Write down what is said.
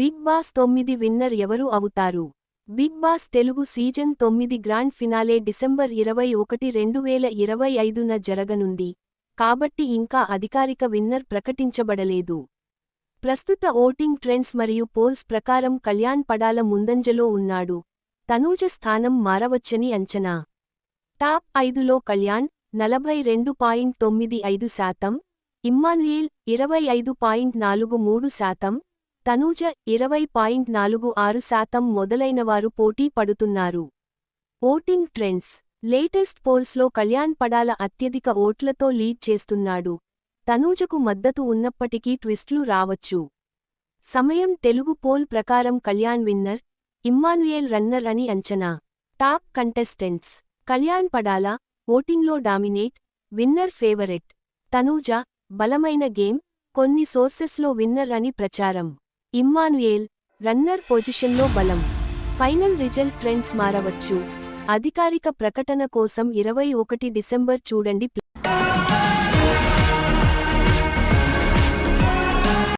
Big boss 9 winner ఎవరు అవుతారు? Bigg Boss Telugu season 9 grand finale December 21, 2025న జరగనుంది. కాబట్టి ఇంకా అధికారిక విన్నర్ ప్రకటించబడలేదు. ప్రస్తుత ఓటింగ్ ట్రెండ్స్ మరియు పోల్స్ ప్రకారం కళ్యాణ్ పడాల ముందంజలో ఉన్నాడు. తనూజ స్థానం మారవచ్చని అంచనా. టాప్ 5లో కళ్యాణ్ 42.95%, ఇమ్మాన్యుయేల్ 25.43%, తనూజ 20.46% మొదలైనవారు పోటీ పడుతున్నారు. Voting trends. లేటెస్ట్ పోల్స్లో కళ్యాణ్ పడాల అత్యధిక ఓట్లతో లీడ్ చేస్తున్నాడు. తనూజకు మద్దతు ఉన్నప్పటికీ ట్విస్ట్లు రావచ్చు. సమయం తెలుగు పోల్ ప్రకారం కళ్యాణ్ విన్నర్, ఇమ్మాన్యుయేల్ రన్నర్ అని అంచనా. Top contestants. కళ్యాణ్ పడాల ఓటింగ్లో డామినేట్, విన్నర్ ఫేవరెట్. తనూజ బలమైన గేమ్, కొన్ని సోర్సెస్లో విన్నర్ అని ప్రచారం. ఇమ్మాన్యుయేల్ రన్నర్ పొజిషన్లో బలం. ఫైనల్ రిజల్ట్ ట్రెండ్స్ మారవచ్చు. అధికారిక ప్రకటన కోసం 21 డిసెంబర్ చూడండి.